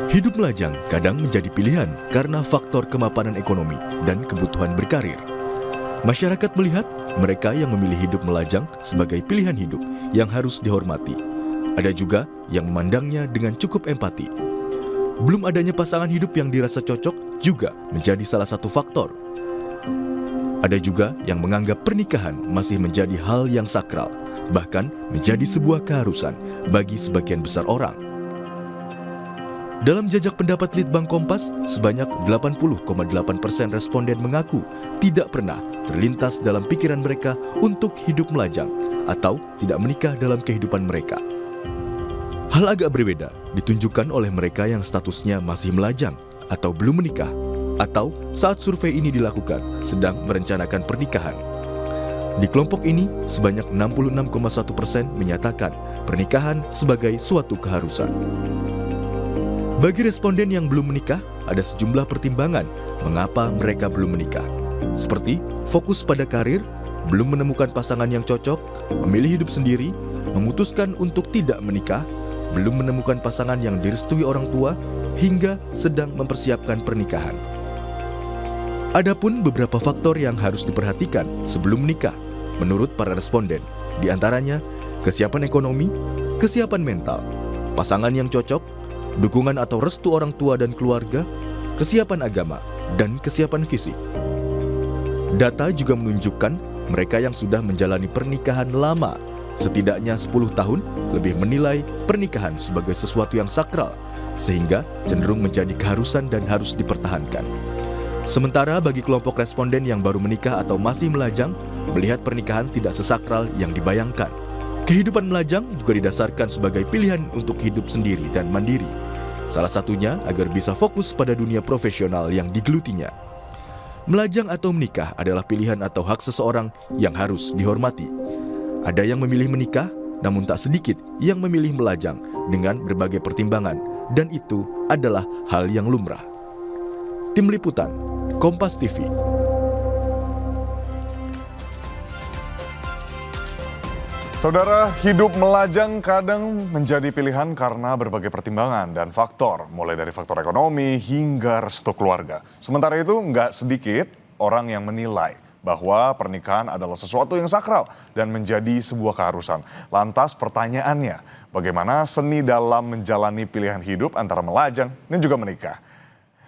Hidup melajang kadang menjadi pilihan karena faktor kemapanan ekonomi dan kebutuhan berkarir. Masyarakat melihat mereka yang memilih hidup melajang sebagai pilihan hidup yang harus dihormati. Ada juga yang memandangnya dengan cukup empati. Belum adanya pasangan hidup yang dirasa cocok juga menjadi salah satu faktor. Ada juga yang menganggap pernikahan masih menjadi hal yang sakral, bahkan menjadi sebuah keharusan bagi sebagian besar orang. Dalam jajak pendapat Litbang Kompas, sebanyak 80,8% responden mengaku tidak pernah terlintas dalam pikiran mereka untuk hidup melajang atau tidak menikah dalam kehidupan mereka. Hal agak berbeda ditunjukkan oleh mereka yang statusnya masih melajang atau belum menikah, atau saat survei ini dilakukan sedang merencanakan pernikahan. Di kelompok ini, sebanyak 66,1% menyatakan pernikahan sebagai suatu keharusan. Bagi responden yang belum menikah, ada sejumlah pertimbangan mengapa mereka belum menikah. Seperti fokus pada karir, belum menemukan pasangan yang cocok, memilih hidup sendiri, memutuskan untuk tidak menikah, belum menemukan pasangan yang direstui orang tua, hingga sedang mempersiapkan pernikahan. Adapun beberapa faktor yang harus diperhatikan sebelum menikah, menurut para responden, di antaranya kesiapan ekonomi, kesiapan mental, pasangan yang cocok, dukungan atau restu orang tua dan keluarga, kesiapan agama, dan kesiapan fisik. Data juga menunjukkan mereka yang sudah menjalani pernikahan lama, setidaknya 10 tahun, lebih menilai pernikahan sebagai sesuatu yang sakral, sehingga cenderung menjadi keharusan dan harus dipertahankan. Sementara bagi kelompok responden yang baru menikah atau masih melajang, melihat pernikahan tidak sesakral yang dibayangkan. Kehidupan melajang juga didasarkan sebagai pilihan untuk hidup sendiri dan mandiri. Salah satunya agar bisa fokus pada dunia profesional yang digelutinya. Melajang atau menikah adalah pilihan atau hak seseorang yang harus dihormati. Ada yang memilih menikah, namun tak sedikit yang memilih melajang dengan berbagai pertimbangan, dan itu adalah hal yang lumrah. Tim Liputan, Kompas TV. Saudara, hidup melajang kadang menjadi pilihan karena berbagai pertimbangan dan faktor, mulai dari faktor ekonomi hingga restu keluarga. Sementara itu, nggak sedikit orang yang menilai bahwa pernikahan adalah sesuatu yang sakral dan menjadi sebuah keharusan. Lantas pertanyaannya, bagaimana seni dalam menjalani pilihan hidup antara melajang dan juga menikah?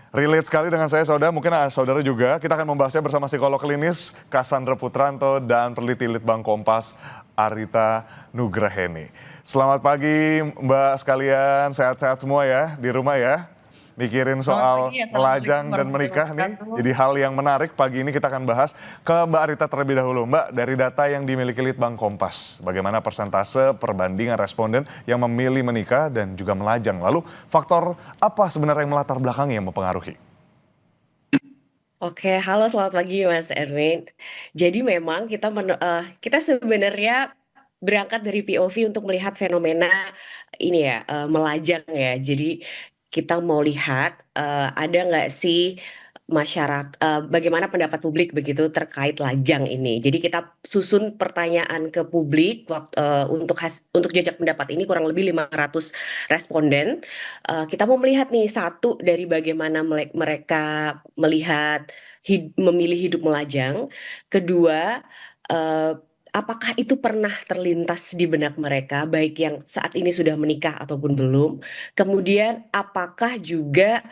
Relate sekali dengan saya, saudara. Mungkin saudara juga. Kita akan membahasnya bersama psikolog klinis Cassandra Putranto dan peneliti Litbang Kompas Arita Nugraheni. Selamat pagi Mbak sekalian, sehat-sehat semua ya di rumah ya. Mikirin soal melajang dan menikah nih, jadi hal yang menarik. Pagi ini kita akan bahas ke Mbak Arita terlebih dahulu. Mbak, dari data yang dimiliki Litbang Kompas, bagaimana persentase perbandingan responden yang memilih menikah dan juga melajang? Lalu faktor apa sebenarnya yang melatar belakangnya yang mempengaruhi? Oke, halo selamat pagi Mas Erwin. Jadi memang kita sebenarnya berangkat dari POV untuk melihat fenomena ini ya, melajang ya. Jadi kita mau lihat, ada nggak sih bagaimana pendapat publik begitu terkait lajang ini. Jadi kita susun pertanyaan ke publik untuk jajak pendapat ini kurang lebih 500 responden. Kita mau melihat nih satu dari bagaimana mereka melihat memilih hidup melajang. Kedua, apakah itu pernah terlintas di benak mereka, baik yang saat ini sudah menikah ataupun belum. Kemudian apakah juga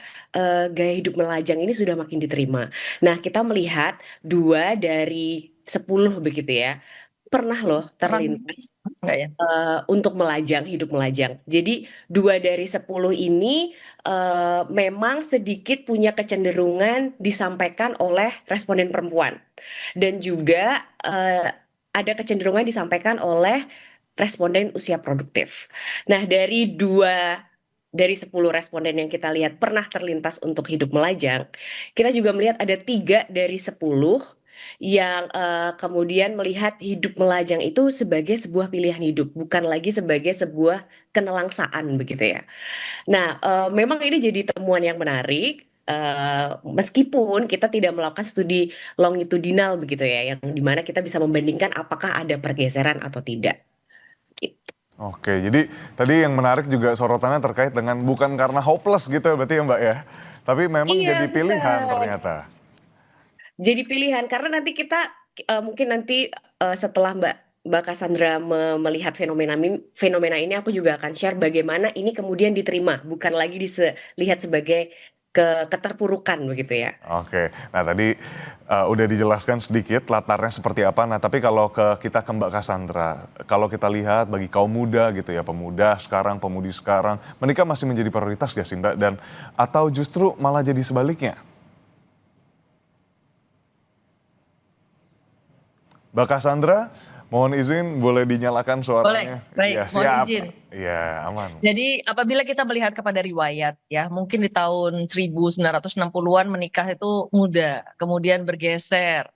gaya hidup melajang ini sudah makin diterima. Nah, kita melihat 2 dari 10 begitu ya, pernah loh terlintas untuk hidup melajang. Jadi 2 dari 10 ini memang sedikit punya kecenderungan disampaikan oleh responden perempuan. Dan juga ada kecenderungan disampaikan oleh responden usia produktif. Nah, dari 10 responden yang kita lihat pernah terlintas untuk hidup melajang, kita juga melihat ada 3 dari 10 yang kemudian melihat hidup melajang itu sebagai sebuah pilihan hidup, bukan lagi sebagai sebuah kenelangsaan begitu ya. Nah, memang ini jadi temuan yang menarik, meskipun kita tidak melakukan studi longitudinal begitu ya, yang dimana kita bisa membandingkan apakah ada pergeseran atau tidak, gitu. Oke, jadi tadi yang menarik juga sorotannya terkait dengan bukan karena hopeless gitu ya berarti ya Mbak ya, tapi memang Iya, jadi pilihan benar. ternyata. Jadi pilihan karena nanti kita, mungkin nanti, setelah Mbak Cassandra melihat fenomena ini aku juga akan share bagaimana ini kemudian diterima, bukan lagi lihat sebagai keterpurukan begitu ya. Oke, nah tadi udah dijelaskan sedikit latarnya seperti apa. Nah tapi kalau kita ke Mbak Cassandra, kalau kita lihat bagi kaum muda gitu ya, pemuda sekarang, pemudi sekarang, menikah masih menjadi prioritas gak sih Mbak? Dan atau justru malah jadi sebaliknya? Mbak Cassandra, mohon izin boleh dinyalakan Boleh, suaranya? baik, Iya mohon siap. izin. Iya aman. Jadi apabila kita melihat kepada riwayat ya, mungkin di tahun 1960-an menikah itu muda, kemudian bergeser,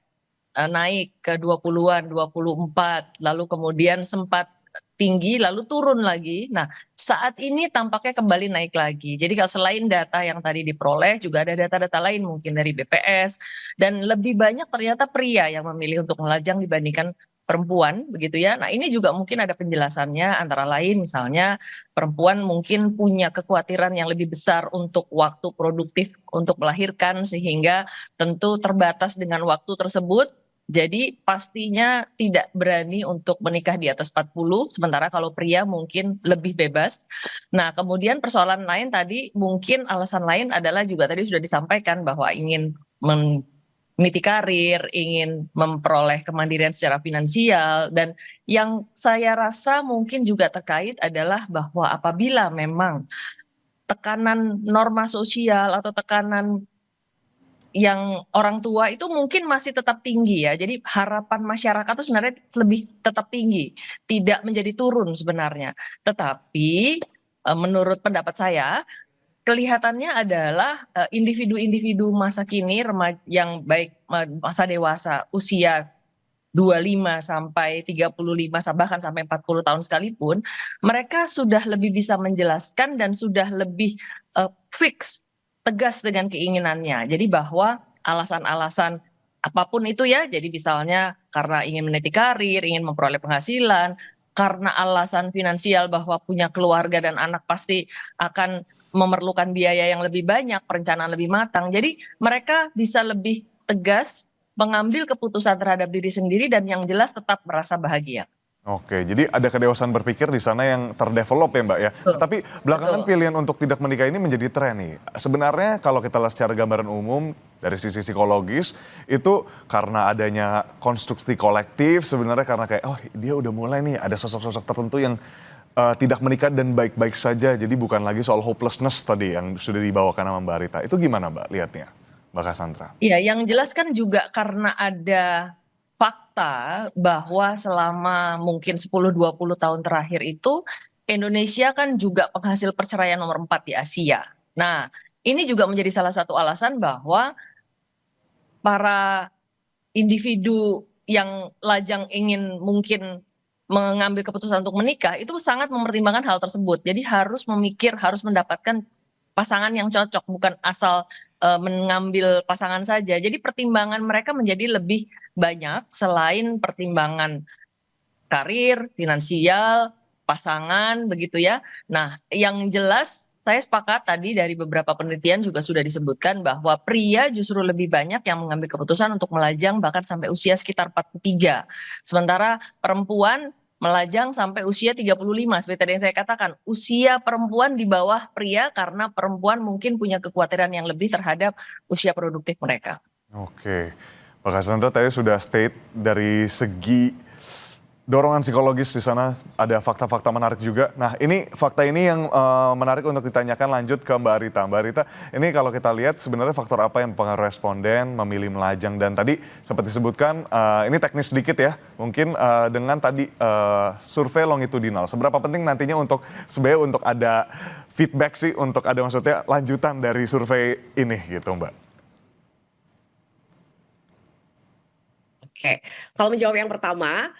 naik ke 20-an, 24, lalu kemudian sempat tinggi, lalu turun lagi. Nah, saat ini tampaknya kembali naik lagi. Jadi kalau selain data yang tadi diperoleh, juga ada data-data lain mungkin dari BPS, dan lebih banyak ternyata pria yang memilih untuk melajang dibandingkan perempuan, begitu ya. Nah, ini juga mungkin ada penjelasannya, antara lain misalnya perempuan mungkin punya kekhawatiran yang lebih besar untuk waktu produktif untuk melahirkan, sehingga tentu terbatas dengan waktu tersebut. Jadi pastinya tidak berani untuk menikah di atas 40, sementara kalau pria mungkin lebih bebas. Nah, kemudian persoalan lain tadi, mungkin alasan lain adalah juga tadi sudah disampaikan bahwa ingin meniti karir, ingin memperoleh kemandirian secara finansial, dan yang saya rasa mungkin juga terkait adalah bahwa apabila memang tekanan norma sosial atau tekanan yang orang tua itu mungkin masih tetap tinggi ya. Jadi harapan masyarakat itu sebenarnya lebih tetap tinggi, tidak menjadi turun sebenarnya. Tetapi menurut pendapat saya, kelihatannya adalah individu-individu masa kini, remaja yang baik masa dewasa, usia 25 sampai 35 bahkan sampai 40 tahun sekalipun, mereka sudah lebih bisa menjelaskan dan sudah lebih fix, tegas dengan keinginannya. Jadi bahwa alasan-alasan apapun itu ya, jadi misalnya karena ingin meniti karir, ingin memperoleh penghasilan, karena alasan finansial bahwa punya keluarga dan anak pasti akan memerlukan biaya yang lebih banyak, perencanaan lebih matang. Jadi mereka bisa lebih tegas mengambil keputusan terhadap diri sendiri dan yang jelas tetap merasa bahagia. Oke, jadi ada kedewasaan berpikir di sana yang terdevelop ya Mbak ya. Betul. Tapi belakangan Betul. pilihan untuk tidak menikah ini menjadi tren nih. Sebenarnya kalau kita lihat secara gambaran umum dari sisi psikologis itu karena adanya konstruksi kolektif sebenarnya karena kayak oh dia udah mulai nih ada sosok-sosok tertentu yang tidak menikah dan baik-baik saja. Jadi bukan lagi soal hopelessness tadi yang sudah dibawakan sama Mbak Rita. Itu gimana Mbak lihatnya? Mbak Cassandra. Iya, yang jelas kan juga karena ada fakta bahwa selama mungkin 10-20 tahun terakhir itu Indonesia kan juga penghasil perceraian nomor 4 di Asia. Nah, ini juga menjadi salah satu alasan bahwa para individu yang lajang ingin mungkin mengambil keputusan untuk menikah itu sangat mempertimbangkan hal tersebut. Jadi harus memikir, harus mendapatkan pasangan yang cocok, bukan asal mengambil pasangan saja. Jadi pertimbangan mereka menjadi lebih banyak selain pertimbangan karir, finansial, pasangan, begitu ya. Nah, yang jelas saya sepakat tadi dari beberapa penelitian juga sudah disebutkan bahwa pria justru lebih banyak yang mengambil keputusan untuk melajang bahkan sampai usia sekitar 43. Sementara perempuan melajang sampai usia 35. Seperti tadi yang saya katakan, usia perempuan di bawah pria karena perempuan mungkin punya kekhawatiran yang lebih terhadap usia produktif mereka. Oke, Mbak Cassandra tadi sudah state dari segi dorongan psikologis di sana ada fakta-fakta menarik juga. Nah ini fakta ini yang menarik untuk ditanyakan lanjut ke Mbak Rita. Mbak Rita, ini kalau kita lihat sebenarnya faktor apa yang mempengaruhi responden memilih melajang dan tadi sempat disebutkan ini teknis sedikit ya, mungkin dengan tadi survei longitudinal. Seberapa penting nantinya untuk sebenarnya untuk ada feedback sih, untuk ada maksudnya lanjutan dari survei ini gitu Mbak. Oke, kalau menjawab yang pertama,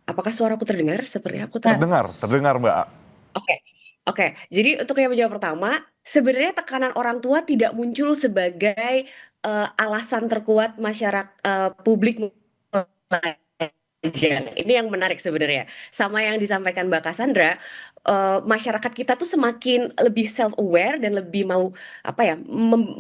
apakah suaraku terdengar? Sepertinya aku Terdengar Mbak. Oke, oke. Jadi untuk yang menjawab pertama, sebenarnya tekanan orang tua tidak muncul sebagai alasan terkuat publik Ini yang menarik sebenarnya. Sama yang disampaikan Mbak Cassandra, masyarakat kita tuh semakin lebih self aware dan lebih mau apa ya,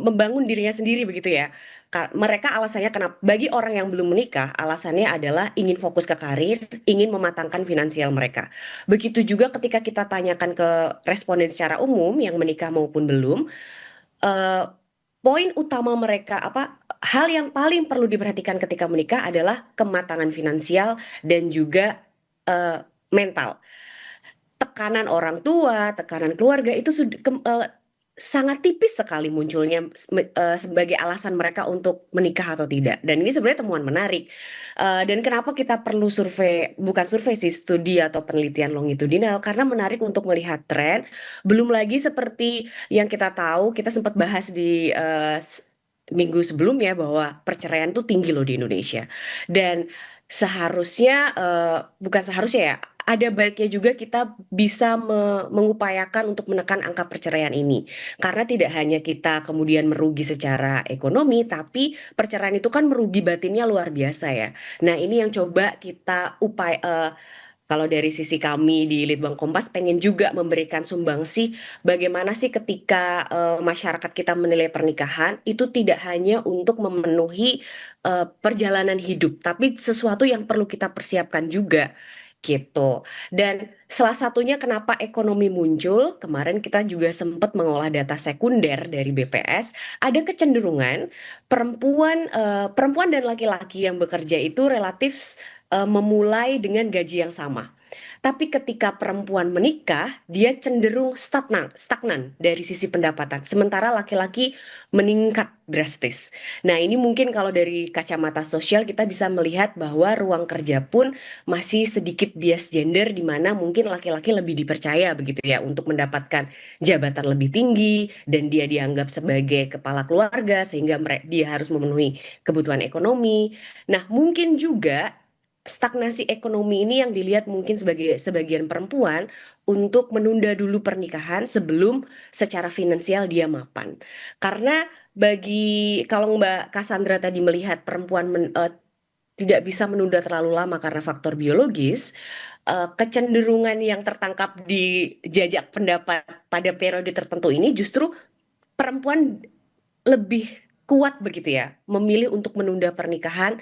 membangun dirinya sendiri begitu ya. Mereka alasannya kenapa bagi orang yang belum menikah, alasannya adalah ingin fokus ke karir, ingin mematangkan finansial mereka. Begitu juga ketika kita tanyakan ke responden secara umum yang menikah maupun belum, eh, poin utama mereka apa hal yang paling perlu diperhatikan ketika menikah adalah kematangan finansial dan juga mental. Tekanan orang tua, tekanan keluarga itu sangat tipis sekali munculnya sebagai alasan mereka untuk menikah atau tidak. Dan ini sebenarnya temuan menarik. Dan kenapa kita perlu survei, bukan survei sih, studi atau penelitian longitudinal, karena menarik untuk melihat tren. Belum lagi seperti yang kita tahu, kita sempat bahas di minggu sebelumnya bahwa perceraian tuh tinggi loh di Indonesia. Dan seharusnya, bukan seharusnya ya, ada baiknya juga kita bisa mengupayakan untuk menekan angka perceraian ini. Karena tidak hanya kita kemudian merugi secara ekonomi, tapi perceraian itu kan merugi batinnya luar biasa ya. Nah, ini yang coba kita kalau dari sisi kami di Litbang Kompas pengen juga memberikan sumbangsih bagaimana sih ketika masyarakat kita menilai pernikahan itu tidak hanya untuk memenuhi perjalanan hidup, tapi sesuatu yang perlu kita persiapkan juga gitu. Dan salah satunya kenapa ekonomi muncul, kemarin kita juga sempat mengolah data sekunder dari BPS, ada kecenderungan perempuan dan laki-laki yang bekerja itu relatif memulai dengan gaji yang sama. Tapi ketika perempuan menikah, dia cenderung stagnan dari sisi pendapatan, sementara laki-laki meningkat drastis. Nah, ini mungkin kalau dari kacamata sosial kita bisa melihat bahwa ruang kerja pun masih sedikit bias gender di mana mungkin laki-laki lebih dipercaya begitu ya untuk mendapatkan jabatan lebih tinggi dan dia dianggap sebagai kepala keluarga sehingga dia harus memenuhi kebutuhan ekonomi. Nah, mungkin juga stagnasi ekonomi ini yang dilihat mungkin sebagai sebagian perempuan untuk menunda dulu pernikahan sebelum secara finansial dia mapan. Karena kalau Mbak Cassandra tadi melihat perempuan tidak bisa menunda terlalu lama karena faktor biologis, kecenderungan yang tertangkap di jajak pendapat pada periode tertentu ini justru perempuan lebih kuat begitu ya, memilih untuk menunda pernikahan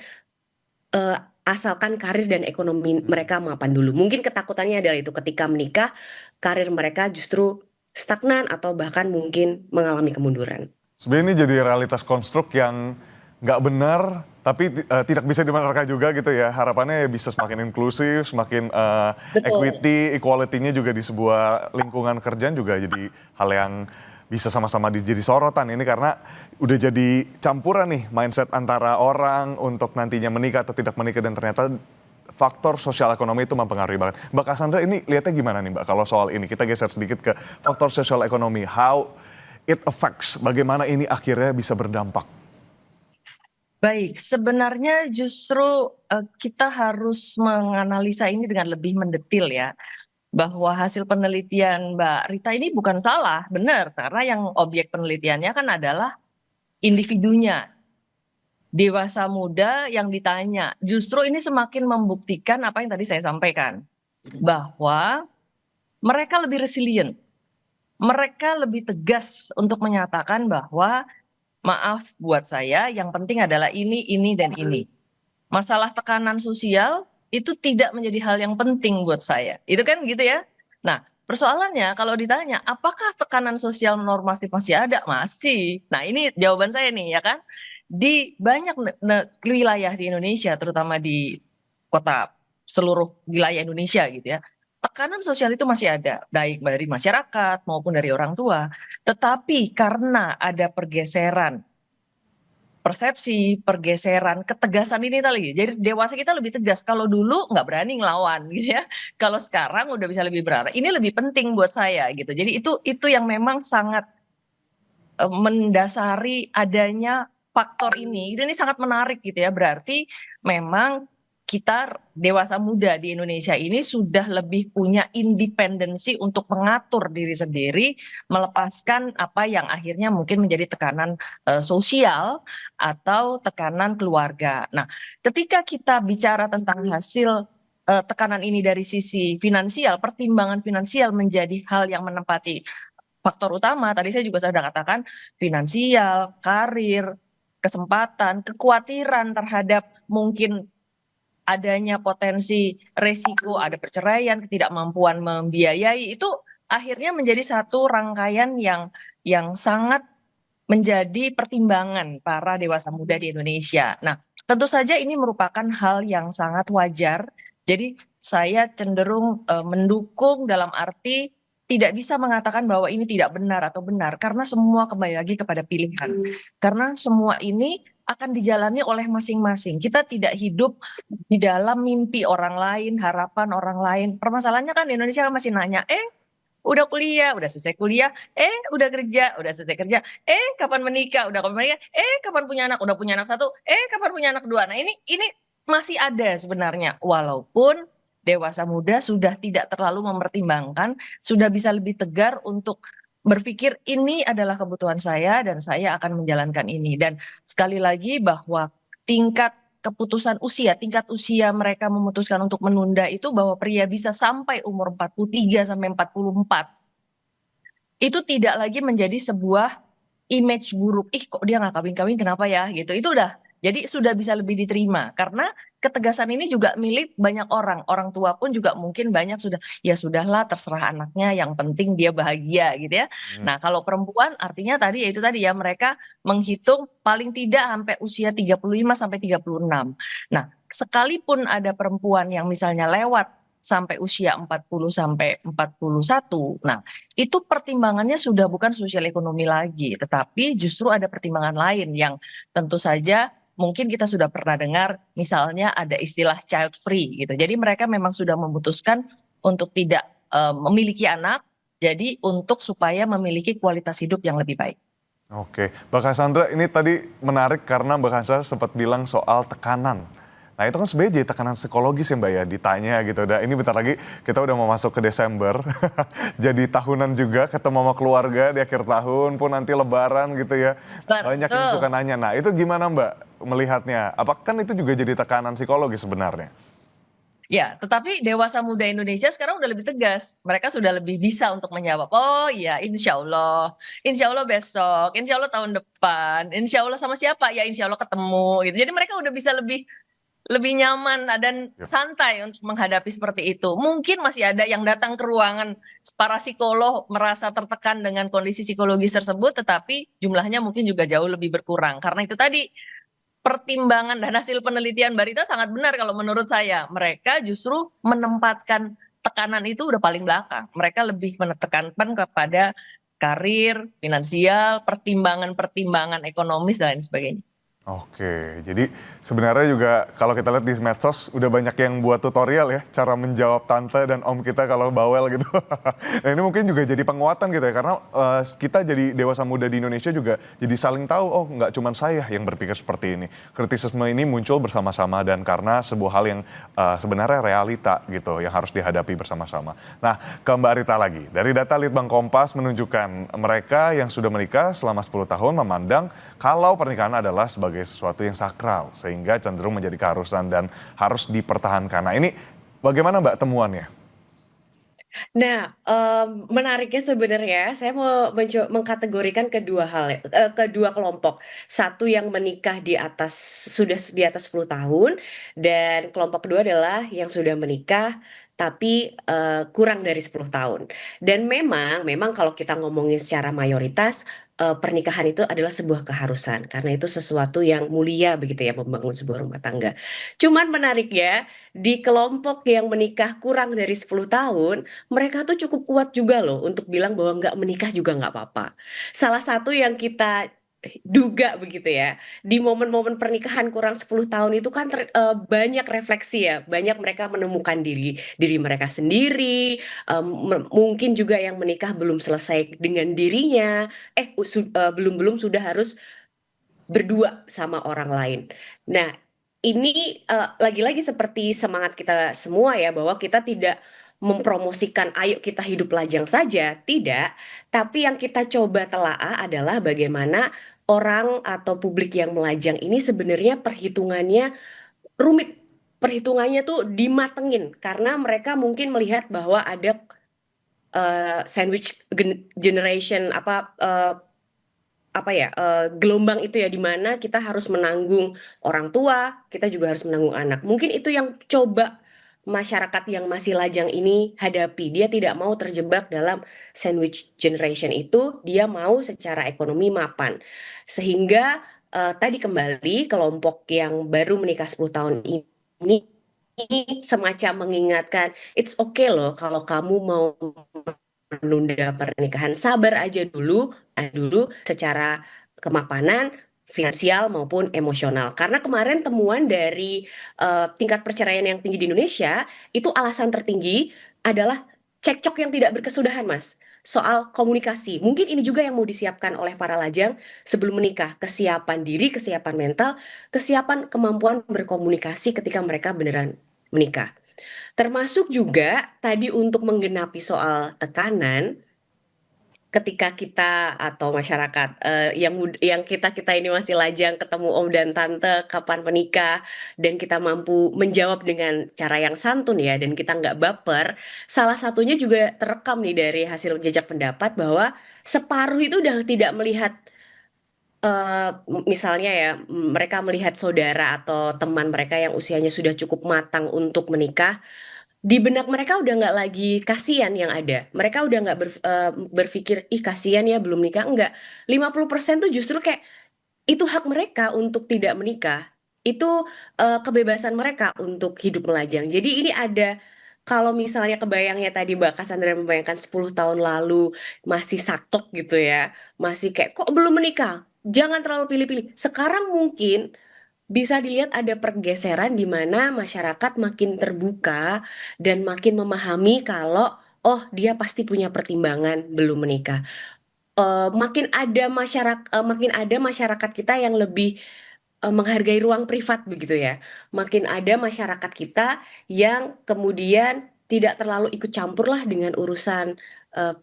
asalkan karir dan ekonomi mereka mapan dulu. Mungkin ketakutannya adalah itu ketika menikah, karir mereka justru stagnan atau bahkan mungkin mengalami kemunduran. Sebenarnya ini jadi realitas konstruk yang nggak benar, tapi tidak bisa dibenarkan juga gitu ya. Harapannya ya bisa semakin inklusif, semakin Betul. equity, equality-nya juga di sebuah lingkungan kerjaan juga jadi hal yang bisa sama-sama jadi sorotan ini karena udah jadi campuran nih mindset antara orang untuk nantinya menikah atau tidak menikah dan ternyata faktor sosial ekonomi itu mempengaruhi banget. Mbak Cassandra ini lihatnya gimana nih Mbak kalau soal ini? Kita geser sedikit ke faktor sosial ekonomi. How it affects, bagaimana ini akhirnya bisa berdampak? Baik, sebenarnya justru kita harus menganalisa ini dengan lebih mendetil ya. Bahwa hasil penelitian Mbak Rita ini bukan salah, benar, karena yang objek penelitiannya kan adalah individunya, dewasa muda yang ditanya. Justru ini semakin membuktikan apa yang tadi saya sampaikan, bahwa mereka lebih resilient, mereka lebih tegas untuk menyatakan bahwa maaf buat saya, yang penting adalah ini, dan ini. Masalah tekanan sosial itu tidak menjadi hal yang penting buat saya. Itu kan gitu ya. Nah, persoalannya kalau ditanya, apakah tekanan sosial normatif masih ada? Masih. Nah, ini jawaban saya nih ya kan. Di banyak wilayah di Indonesia, terutama di kota seluruh wilayah Indonesia gitu ya. Tekanan sosial itu masih ada, baik dari masyarakat maupun dari orang tua. Tetapi karena ada pergeseran persepsi, pergeseran, ketegasan ini tadi. Jadi dewasa kita lebih tegas. Kalau dulu nggak berani ngelawan gitu ya. Kalau sekarang udah bisa lebih berani. Ini lebih penting buat saya gitu. Jadi itu yang memang sangat mendasari adanya faktor ini. Ini sangat menarik gitu ya. Berarti memang kita dewasa muda di Indonesia ini sudah lebih punya independensi untuk mengatur diri sendiri, melepaskan apa yang akhirnya mungkin menjadi tekanan sosial atau tekanan keluarga. Nah, ketika kita bicara tentang hasil tekanan ini dari sisi finansial, pertimbangan finansial menjadi hal yang menempati faktor utama. Tadi saya juga sudah katakan finansial, karir, kesempatan, kekhawatiran terhadap mungkin adanya potensi resiko, ada perceraian, ketidakmampuan membiayai, itu akhirnya menjadi satu rangkaian yang sangat menjadi pertimbangan para dewasa muda di Indonesia. Nah, tentu saja ini merupakan hal yang sangat wajar. Jadi saya cenderung mendukung dalam arti tidak bisa mengatakan bahwa ini tidak benar atau benar karena semua kembali lagi kepada pilihan. Karena semua ini akan dijalani oleh masing-masing. Kita tidak hidup di dalam mimpi orang lain, harapan orang lain. Permasalahannya kan di Indonesia kan masih nanya, udah kuliah, udah selesai kuliah, udah kerja, udah selesai kerja, kapan menikah, udah kapan menikah, kapan punya anak, udah punya anak satu, kapan punya anak dua. Nah ini masih ada sebenarnya, walaupun dewasa muda sudah tidak terlalu mempertimbangkan, sudah bisa lebih tegar untuk berpikir ini adalah kebutuhan saya dan saya akan menjalankan ini. Dan sekali lagi bahwa tingkat keputusan usia, tingkat usia mereka memutuskan untuk menunda itu bahwa pria bisa sampai umur 43 sampai 44. Itu tidak lagi menjadi sebuah image buruk. Ih kok dia nggak kawin-kawin kenapa ya gitu. Itu udah. Jadi sudah bisa lebih diterima karena ketegasan ini juga milik banyak orang. Orang tua pun juga mungkin banyak sudah ya sudahlah terserah anaknya yang penting dia bahagia gitu ya. Nah, kalau perempuan artinya tadi ya itu tadi ya mereka menghitung paling tidak sampai usia 35 sampai 36. Nah, sekalipun ada perempuan yang misalnya lewat sampai usia 40 sampai 41. Nah, itu pertimbangannya sudah bukan sosial ekonomi lagi, tetapi justru ada pertimbangan lain yang tentu saja mungkin kita sudah pernah dengar, misalnya ada istilah child free gitu. Jadi mereka memang sudah memutuskan untuk tidak memiliki anak, jadi untuk supaya memiliki kualitas hidup yang lebih baik. Oke, Mbak Cassandra ini tadi menarik karena Mbak Cassandra sempat bilang soal tekanan. Nah itu kan sebenarnya jadi tekanan psikologis ya Mbak ya, ditanya gitu. Dan ini bentar lagi kita udah mau masuk ke Desember, jadi tahunan juga ketemu sama keluarga di akhir tahun pun nanti lebaran gitu ya. Banyak yang suka nanya, nah itu gimana Mbak melihatnya? Apakah kan itu juga jadi tekanan psikologis sebenarnya? Ya, tetapi dewasa muda Indonesia sekarang udah lebih tegas. Mereka sudah lebih bisa untuk menjawab, oh iya insya Allah besok, insya Allah tahun depan, insya Allah sama siapa? Ya insya Allah ketemu gitu. Jadi mereka udah bisa lebih nyaman dan santai untuk menghadapi seperti itu. Mungkin masih ada yang datang ke ruangan para psikolog merasa tertekan dengan kondisi psikologis tersebut, tetapi jumlahnya mungkin juga jauh lebih berkurang. Karena itu tadi pertimbangan dan hasil penelitian Barita sangat benar kalau menurut saya. Mereka justru menempatkan tekanan itu udah paling belakang. Mereka lebih menekankan kepada karir, finansial, pertimbangan-pertimbangan ekonomis dan lain sebagainya. Oke, jadi sebenarnya juga kalau kita lihat di medsos udah banyak yang buat tutorial ya cara menjawab tante dan om kita kalau bawel gitu. Nah ini mungkin juga jadi penguatan gitu ya karena kita jadi dewasa muda di Indonesia juga jadi saling tahu oh nggak cuma saya yang berpikir seperti ini. Kritisisme ini muncul bersama-sama dan karena sebuah hal yang sebenarnya realita gitu yang harus dihadapi bersama-sama. Nah ke Mbak Rita lagi, dari data Litbang Kompas menunjukkan mereka yang sudah menikah selama 10 tahun memandang kalau pernikahan adalah sebagai sesuatu yang sakral sehingga cenderung menjadi keharusan dan harus dipertahankan. Nah ini bagaimana Mbak temuannya? Nah, menariknya sebenarnya saya mau mengkategorikan kedua kelompok. Satu yang menikah sudah di atas 10 tahun dan kelompok kedua adalah yang sudah menikah tapi, kurang dari 10 tahun. Dan memang kalau kita ngomongin secara mayoritas, pernikahan itu adalah sebuah keharusan karena itu sesuatu yang mulia begitu ya membangun sebuah rumah tangga. Cuman menariknya di kelompok yang menikah kurang dari 10 tahun, mereka tuh cukup kuat juga loh untuk bilang bahwa nggak menikah juga nggak apa-apa. Salah satu yang kita duga begitu ya, di momen-momen pernikahan kurang 10 tahun itu kan banyak refleksi ya, banyak mereka menemukan diri mereka sendiri, mungkin juga yang menikah belum selesai dengan dirinya, belum sudah harus berdua sama orang lain. Nah ini lagi-lagi seperti semangat kita semua ya, bahwa kita tidak mempromosikan ayo kita hidup lajang saja, tidak. Tapi yang kita coba telaah adalah bagaimana orang atau publik yang melajang ini sebenarnya perhitungannya rumit. Perhitungannya tuh dimatengin karena mereka mungkin melihat bahwa ada sandwich generation apa ya, gelombang itu ya, di mana kita harus menanggung orang tua, kita juga harus menanggung anak. Mungkin itu yang coba masyarakat yang masih lajang ini hadapi. Dia tidak mau terjebak dalam sandwich generation itu, dia mau secara ekonomi mapan. Sehingga tadi kembali kelompok yang baru menikah 10 tahun ini semacam mengingatkan, it's okay loh kalau kamu mau menunda pernikahan, sabar aja dulu secara kemapanan finansial maupun emosional. Karena kemarin temuan dari tingkat perceraian yang tinggi di Indonesia itu alasan tertinggi adalah cekcok yang tidak berkesudahan, Mas. Soal komunikasi. Mungkin ini juga yang mau disiapkan oleh para lajang sebelum menikah. Kesiapan diri, kesiapan mental, kesiapan kemampuan berkomunikasi ketika mereka beneran menikah. Termasuk juga tadi untuk menggenapi soal tekanan, ketika kita atau masyarakat yang kita ini masih lajang ketemu om dan tante kapan menikah, dan kita mampu menjawab dengan cara yang santun ya, dan kita nggak baper. Salah satunya juga terekam nih dari hasil jejak pendapat bahwa separuh itu udah tidak melihat misalnya ya, mereka melihat saudara atau teman mereka yang usianya sudah cukup matang untuk menikah, di benak mereka udah nggak lagi kasihan yang ada. Mereka udah nggak berpikir, ih kasihan ya belum nikah, enggak. 50% tuh justru kayak itu hak mereka untuk tidak menikah. Itu kebebasan mereka untuk hidup melajang. Jadi ini ada, kalau misalnya kebayangnya tadi Mbak Cassandra membayangkan 10 tahun lalu masih saklek gitu ya, masih kayak kok belum menikah, jangan terlalu pilih-pilih. Sekarang mungkin bisa dilihat ada pergeseran di mana masyarakat makin terbuka dan makin memahami kalau oh dia pasti punya pertimbangan belum menikah. Makin ada masyarakat kita yang lebih menghargai ruang privat begitu ya. Makin ada masyarakat kita yang kemudian tidak terlalu ikut campur lah dengan urusan eh,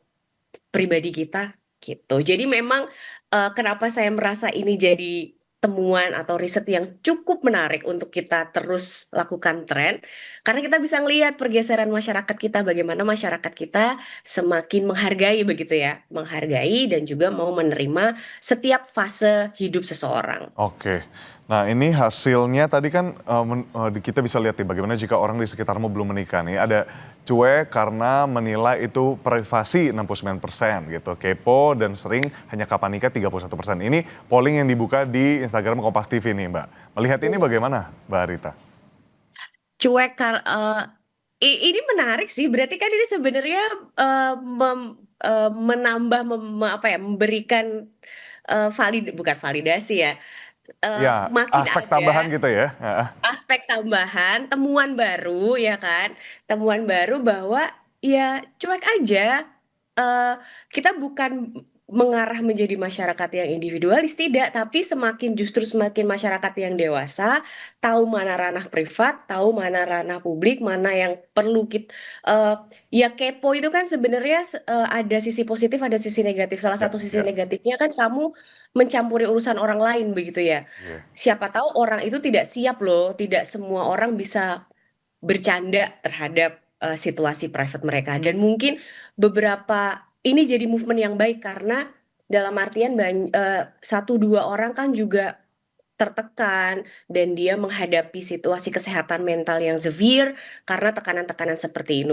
pribadi kita gitu. Jadi memang kenapa saya merasa ini jadi temuan atau riset yang cukup menarik untuk kita terus lakukan tren, karena kita bisa ngelihat pergeseran masyarakat kita, bagaimana masyarakat kita semakin menghargai begitu ya, menghargai dan juga mau menerima setiap fase hidup seseorang. Oke. Nah, ini hasilnya tadi kan kita bisa lihat nih bagaimana jika orang di sekitarmu belum menikah nih. Ada cuek karena menilai itu privasi 69% gitu. Kepo dan sering hanya kapan nikah 31%. Ini polling yang dibuka di Instagram Kompas TV nih, Mbak. Melihat ini bagaimana, Mbak Rita? Cuek ini menarik sih, berarti kan ini sebenarnya menambah apa ya, memberikan bukan validasi ya, Ya, makin aspek tambahan ada gitu ya. aspek tambahan, temuan baru ya kan, temuan baru bahwa ya cuek aja, kita bukan mengarah menjadi masyarakat yang individualis, tidak, tapi justru semakin masyarakat yang dewasa, tahu mana ranah privat, tahu mana ranah publik, mana yang perlu ya kepo itu kan sebenarnya ada sisi positif, ada sisi negatif. Salah Ya, satu sisi ya. negatifnya kan kamu mencampuri urusan orang lain begitu ya. Iya. Siapa tahu orang itu tidak siap loh, tidak semua orang bisa bercanda terhadap situasi private mereka, dan mungkin beberapa ini jadi movement yang baik karena dalam artian satu dua orang kan juga tertekan dan dia menghadapi situasi kesehatan mental yang severe karena tekanan-tekanan seperti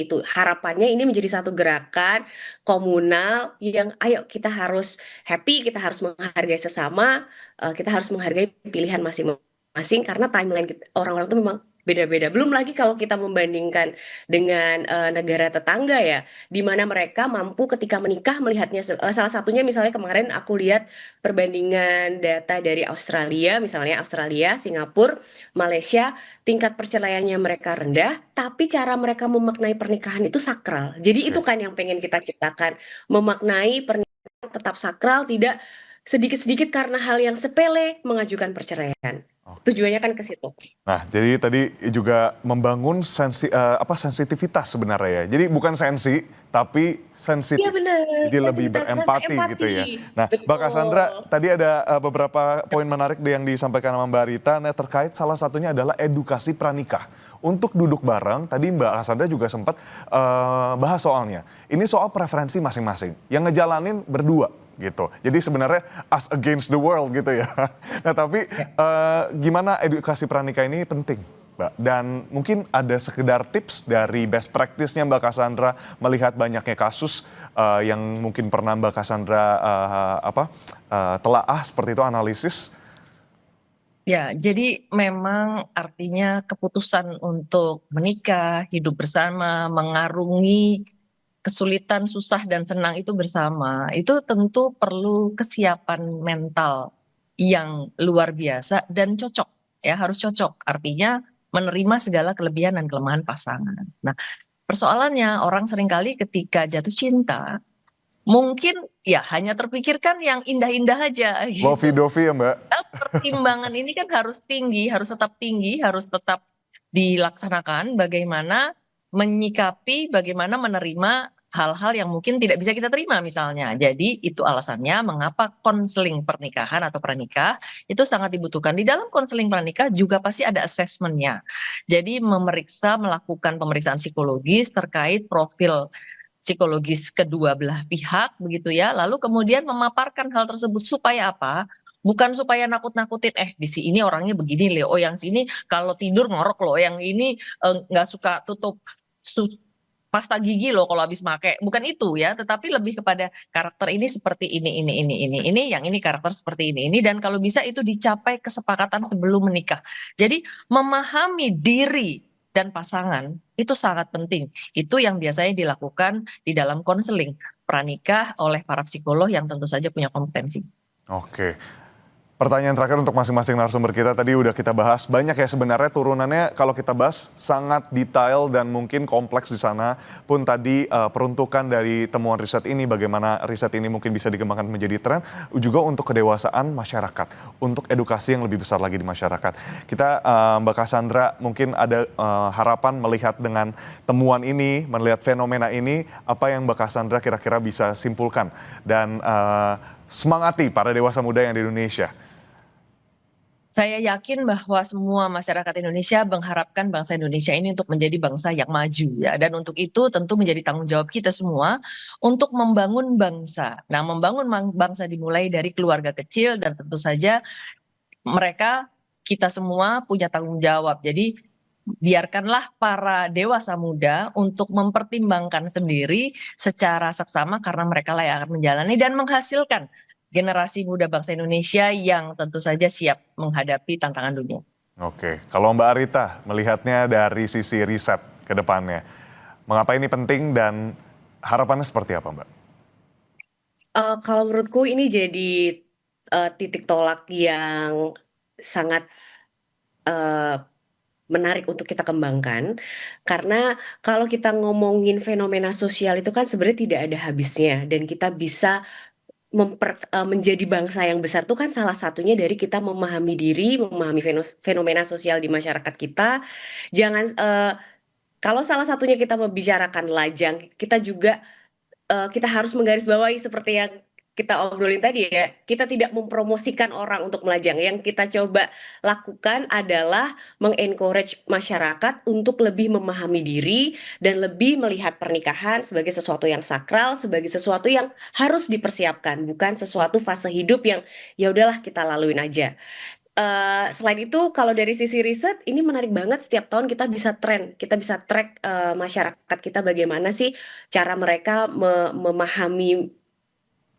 itu. Harapannya ini menjadi satu gerakan komunal yang ayo kita harus happy, kita harus menghargai sesama, kita harus menghargai pilihan masing-masing karena timeline orang-orang itu memang beda-beda. Belum lagi kalau kita membandingkan dengan negara tetangga ya, di mana mereka mampu ketika menikah melihatnya salah satunya misalnya kemarin aku lihat perbandingan data dari Australia, misalnya Australia, Singapura, Malaysia, tingkat perceraiannya mereka rendah, tapi cara mereka memaknai pernikahan itu sakral. Jadi itu Oke. kan yang pengen kita ciptakan, memaknai pernikahan tetap sakral, tidak sedikit-sedikit karena hal yang sepele mengajukan perceraian. Tujuannya kan ke situ. Nah, jadi tadi juga membangun sensitivitas sebenarnya ya. Jadi bukan sensi, tapi Iya sensitif. benar, Jadi lebih sensitivitas, rasa berempati gitu empati. ya. Nah, Mbak Cassandra, Betul. tadi ada beberapa poin menarik yang disampaikan sama Mbak Rita. Nah, terkait salah satunya adalah edukasi pranikah. Untuk duduk bareng, tadi Mbak Cassandra juga sempat bahas soalnya. Ini soal preferensi masing-masing. Yang ngejalanin berdua gitu. Jadi sebenarnya us against the world gitu ya. Nah, tapi gimana edukasi pranikah ini penting, Mbak? Dan mungkin ada sekedar tips dari best practice-nya Mbak Cassandra melihat banyaknya kasus yang mungkin pernah Mbak Cassandra telaah seperti itu, analisis. Ya, jadi memang artinya keputusan untuk menikah, hidup bersama, mengarungi kesulitan, susah dan senang itu bersama, itu tentu perlu kesiapan mental yang luar biasa dan cocok, ya harus cocok. Artinya menerima segala kelebihan dan kelemahan pasangan. Nah, persoalannya orang seringkali ketika jatuh cinta, mungkin ya hanya terpikirkan yang indah-indah aja gitu. Lovey-dovey ya, Mbak? Pertimbangan ini kan harus tinggi, harus tetap dilaksanakan bagaimana menyikapi, bagaimana menerima hal-hal yang mungkin tidak bisa kita terima misalnya. Jadi itu alasannya mengapa konseling pernikahan atau pranikah itu sangat dibutuhkan. Di dalam konseling pranikah juga pasti ada assessment-nya. Jadi melakukan pemeriksaan psikologis terkait profil psikologis kedua belah pihak begitu ya. Lalu kemudian memaparkan hal tersebut supaya apa? Bukan supaya nakut-nakutin, di sini orangnya begini loh, oh yang sini kalau tidur ngorok loh, yang ini nggak suka tutup pasta gigi loh kalau habis make. Bukan itu ya, tetapi lebih kepada karakter ini seperti ini, yang ini karakter seperti ini, dan kalau bisa itu dicapai kesepakatan sebelum menikah. Jadi memahami diri dan pasangan itu sangat penting. Itu yang biasanya dilakukan di dalam konseling pranikah oleh para psikolog yang tentu saja punya kompetensi. Oke. Pertanyaan terakhir untuk masing-masing narasumber kita, tadi udah kita bahas banyak ya sebenarnya turunannya, kalau kita bahas sangat detail dan mungkin kompleks di sana pun tadi peruntukan dari temuan riset ini, bagaimana riset ini mungkin bisa dikembangkan menjadi tren, juga untuk kedewasaan masyarakat, untuk edukasi yang lebih besar lagi di masyarakat. Kita Mbak Cassandra mungkin ada harapan melihat dengan temuan ini, melihat fenomena ini, apa yang Mbak Cassandra kira-kira bisa simpulkan dan semangati para dewasa muda yang di Indonesia. Saya yakin bahwa semua masyarakat Indonesia mengharapkan bangsa Indonesia ini untuk menjadi bangsa yang maju ya. Dan untuk itu tentu menjadi tanggung jawab kita semua untuk membangun bangsa. Nah, membangun bangsa dimulai dari keluarga kecil dan tentu saja kita semua punya tanggung jawab. Jadi biarkanlah para dewasa muda untuk mempertimbangkan sendiri secara seksama karena mereka lah yang akan menjalani dan menghasilkan generasi muda bangsa Indonesia yang tentu saja siap menghadapi tantangan dunia. Oke, kalau Mbak Arita melihatnya dari sisi riset ke depannya, mengapa ini penting dan harapannya seperti apa, Mbak? Kalau menurutku ini jadi titik tolak yang sangat menarik untuk kita kembangkan, karena kalau kita ngomongin fenomena sosial itu kan sebenarnya tidak ada habisnya dan kita bisa menjadi bangsa yang besar tuh kan salah satunya dari kita memahami diri, memahami fenomena sosial di masyarakat kita. Jangan kalau salah satunya kita membicarakan lajang, kita juga kita harus menggarisbawahi seperti yang kita obrolin tadi ya, kita tidak mempromosikan orang untuk melajang. Yang kita coba lakukan adalah mengencourage masyarakat untuk lebih memahami diri dan lebih melihat pernikahan sebagai sesuatu yang sakral, sebagai sesuatu yang harus dipersiapkan, bukan sesuatu fase hidup yang ya udahlah kita laluin aja. Selain itu kalau dari sisi riset ini menarik banget, setiap tahun kita bisa kita bisa track masyarakat kita bagaimana sih cara mereka memahami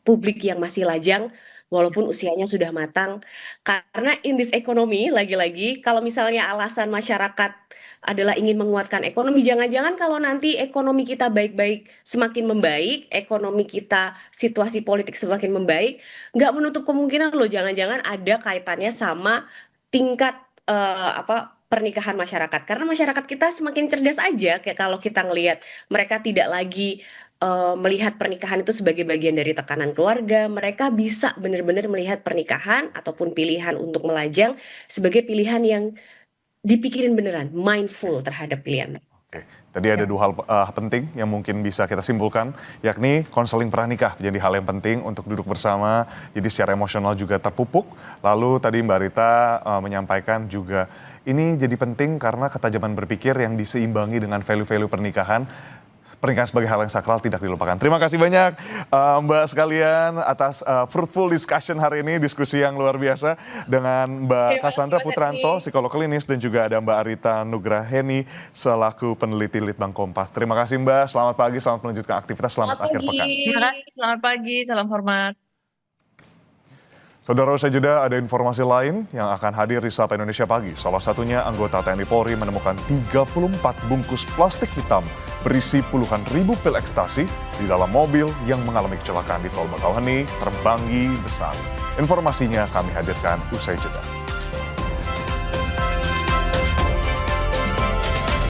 publik yang masih lajang walaupun usianya sudah matang. Karena in this economy lagi-lagi kalau misalnya alasan masyarakat adalah ingin menguatkan ekonomi, jangan-jangan kalau nanti ekonomi kita baik-baik semakin membaik, ekonomi kita situasi politik semakin membaik, nggak menutup kemungkinan loh jangan-jangan ada kaitannya sama tingkat pernikahan masyarakat. Karena masyarakat kita semakin cerdas aja kayak kalau kita ngelihat mereka tidak lagi melihat pernikahan itu sebagai bagian dari tekanan keluarga, mereka bisa benar-benar melihat pernikahan ataupun pilihan untuk melajang sebagai pilihan yang dipikirin beneran, mindful terhadap pilihan. Oke, tadi ada dua hal penting yang mungkin bisa kita simpulkan, yakni konseling pranikah menjadi hal yang penting untuk duduk bersama, jadi secara emosional juga terpupuk. Lalu tadi Mbak Rita menyampaikan juga ini jadi penting karena ketajaman berpikir yang diseimbangi dengan value-value pernikahan. Pernikahan sebagai hal yang sakral tidak dilupakan. Terima kasih banyak Mbak sekalian atas fruitful discussion hari ini, diskusi yang luar biasa dengan Mbak Cassandra Putranto, psikolog klinis, dan juga ada Mbak Arita Nugraheni selaku peneliti Litbang Kompas. Terima kasih Mbak, selamat pagi, selamat melanjutkan aktivitas, selamat akhir pekan. Terima kasih, selamat pagi, salam hormat. Saudara, usai jeda ada informasi lain yang akan hadir di Sapa Indonesia Pagi. Salah satunya anggota TNI Polri menemukan 34 bungkus plastik hitam berisi puluhan ribu pil ekstasi di dalam mobil yang mengalami kecelakaan di Tol Bakauheni, Terbanggi, Besar. Informasinya kami hadirkan usai jeda.